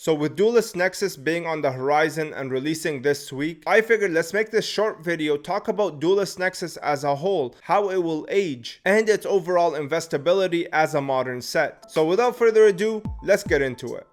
So with Duelist Nexus being on the horizon and releasing this week, I figured let's make this short video talk about Duelist Nexus as a whole, how it will age, and its overall investability as a modern set. So without further ado, let's get into it.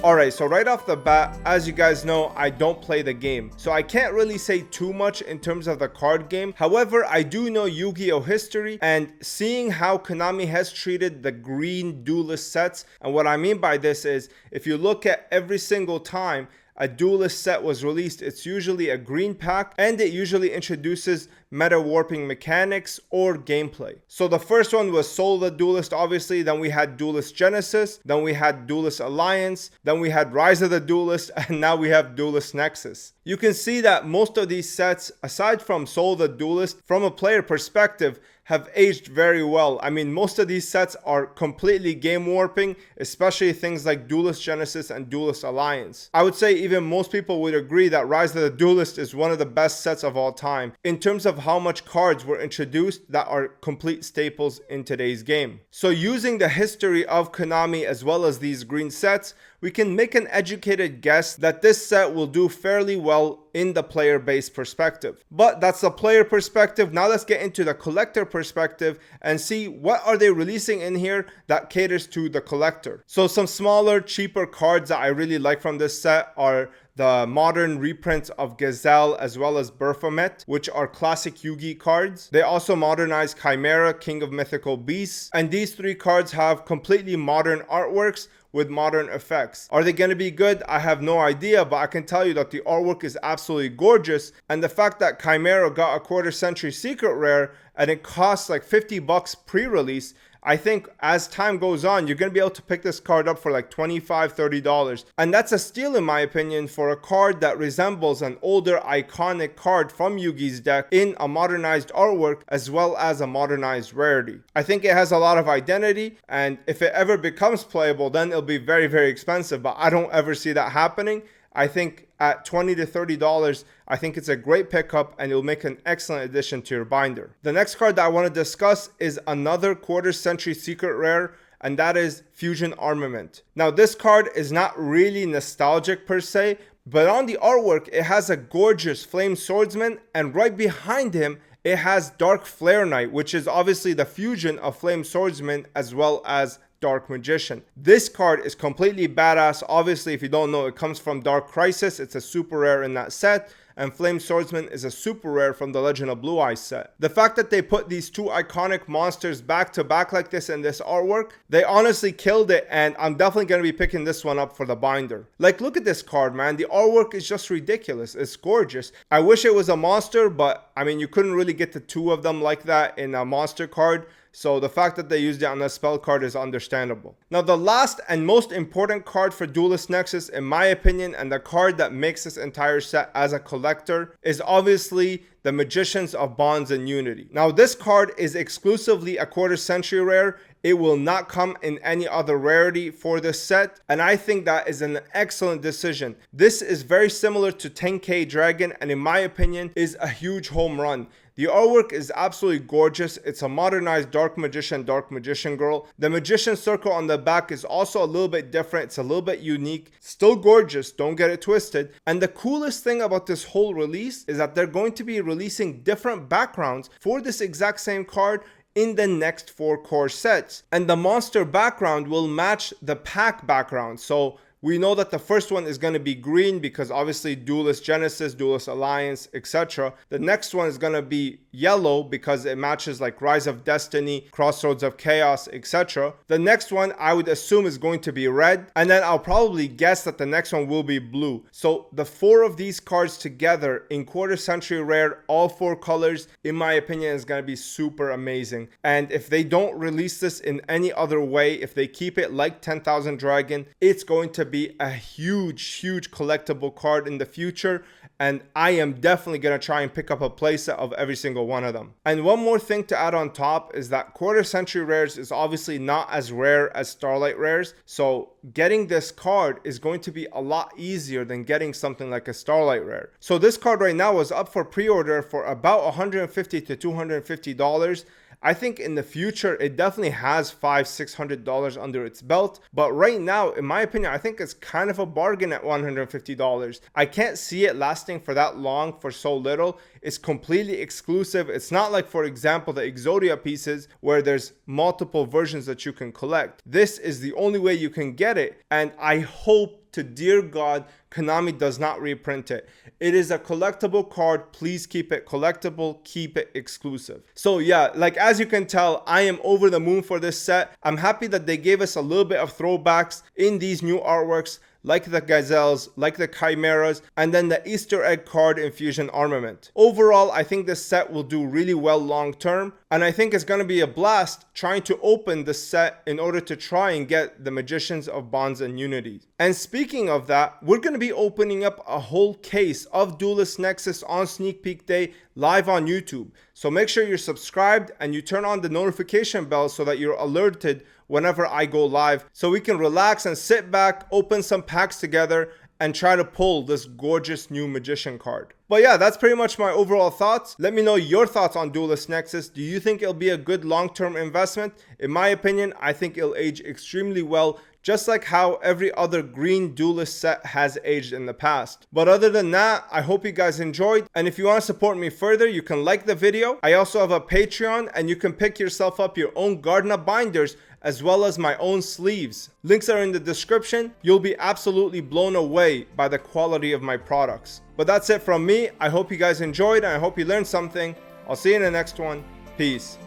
Alright, so right off the bat, as you guys know, I don't play the game, so I can't really say too much in terms of the card game. However, I do know Yu-Gi-Oh history, and seeing how Konami has treated the green Duelist sets, and what I mean by this is, if you look at every single time a Duelist set was released, it's usually a green pack, and it usually introduces meta warping mechanics or gameplay. So the first one was Soul the Duelist, obviously, then we had Duelist Genesis, then we had Duelist Alliance, then we had Rise of the Duelist, and now we have Duelist Nexus. You can see that most of these sets, aside from Soul the Duelist, from a player perspective, have aged very well. I mean, most of these sets are completely game warping, especially things like Duelist Genesis and Duelist Alliance. I would say even most people would agree that Rise of the Duelist is one of the best sets of all time in terms of how much cards were introduced that are complete staples in today's game. So using the history of Konami as well as these green sets, we can make an educated guess that this set will do fairly well in the player base perspective. But that's the player perspective. Now let's get into the collector perspective and see what are they releasing in here that caters to the collector. So some smaller, cheaper cards that I really like from this set are the modern reprints of Gazelle as well as Baphomet, which are classic Yu-Gi cards. They also modernized Chimera, King of Mythical Beasts, and these three cards have completely modern artworks with modern effects. Are they going to be good? I have no idea, but I can tell you that the artwork is absolutely gorgeous, and the fact that Chimera got a quarter century secret rare and it costs like 50 bucks pre-release, I think as time goes on, you're going to be able to pick this card up for like $25, $30. And that's a steal in my opinion for a card that resembles an older iconic card from Yugi's deck in a modernized artwork as well as a modernized rarity. I think it has a lot of identity, and if it ever becomes playable, then it'll be very, very expensive, but I don't ever see that happening. I think at $20 to $30, I think it's a great pickup and it'll make an excellent addition to your binder. The next card that I want to discuss is another quarter century secret rare, and that is Fusion Armament. Now this card is not really nostalgic per se, but on the artwork it has a gorgeous Flame Swordsman, and right behind him it has Dark Flare Knight, which is obviously the fusion of Flame Swordsman as well as Dark Magician. This card is completely badass. Obviously, if you don't know, it comes from Dark Crisis. It's a super rare in that set, and Flame Swordsman is a super rare from the Legend of Blue Eyes set. The fact that they put these two iconic monsters back to back like this in this artwork, they honestly killed it, and I'm definitely going to be picking this one up for the binder. Like, look at this card, man. The artwork is just ridiculous. It's gorgeous. I wish it was a monster, but I mean, you couldn't really get the two of them like that in a monster card. So the fact that they used it on a spell card is understandable. Now the last and most important card for Duelist Nexus, in my opinion, and the card that makes this entire set as a collector, is obviously the Magicians of Bonds and Unity. Now this card is exclusively a quarter century rare. It will not come in any other rarity for this set, and I think that is an excellent decision. This is very similar to 10K Dragon, and in my opinion is a huge home run. The artwork is absolutely gorgeous. It's a modernized Dark Magician Girl. The Magician Circle on the back is also a little bit different. It's a little bit unique. Still gorgeous, don't get it twisted. And the coolest thing about this whole release is that they're going to be releasing different backgrounds for this exact same card in the next 4 core sets. And the monster background will match the pack background. So we know that the first one is going to be green because obviously Duelist Genesis, Duelist Alliance, etc. The next one is going to be yellow because it matches like Rise of Destiny, Crossroads of Chaos, etc. The next one I would assume is going to be red, and then I'll probably guess that the next one will be blue. So the 4 of these cards together in quarter century rare, all 4 colors, in my opinion, is going to be super amazing. And if they don't release this in any other way, if they keep it like 10,000 Dragon, it's going to be a huge collectible card in the future, and I am definitely going to try and pick up a playset of every single one of them. And one more thing to add on top is that quarter century rares is obviously not as rare as Starlight rares, so getting this card is going to be a lot easier than getting something like a Starlight rare. So this card right now is up for pre-order for about $150 to $250, I think in the future it definitely has $500-600 under its belt, but right now, in my opinion, I think it's kind of a bargain at $150. I can't see it lasting for that long for so little. It's completely exclusive. It's not like, for example, the Exodia pieces where there's multiple versions that you can collect. This is the only way you can get it, and I hope to dear God Konami does not reprint it. It is a collectible card. Please keep it collectible, keep it exclusive. So yeah, like as you can tell, I am over the moon for this set. I'm happy that they gave us a little bit of throwbacks in these new artworks, like the gazelles, like the chimeras, and then the Easter egg card infusion armament. Overall, I think this set will do really well long term, and I think it's going to be a blast trying to open the set in order to try and get the Magicians of Bonds and Unity. And speaking of that, we're going to be opening up a whole case of Duelist Nexus on Sneak Peek Day live on YouTube. So make sure you're subscribed and you turn on the notification bell so that you're alerted whenever I go live, so we can relax and sit back, open some packs together, and try to pull this gorgeous new Magician card. But yeah, that's pretty much my overall thoughts. Let me know your thoughts on Duelist Nexus. Do you think it'll be a good long-term investment? In my opinion, I think it'll age extremely well, just like how every other green Duelist set has aged in the past. But other than that, I hope you guys enjoyed, and if you want to support me further, you can like the video. I also have a Patreon, and you can pick yourself up your own Gardena binders as well as my own sleeves. Links are in the description. You'll be absolutely blown away by the quality of my products. But that's it from me. I hope you guys enjoyed and I hope you learned something. I'll see you in the next one. Peace.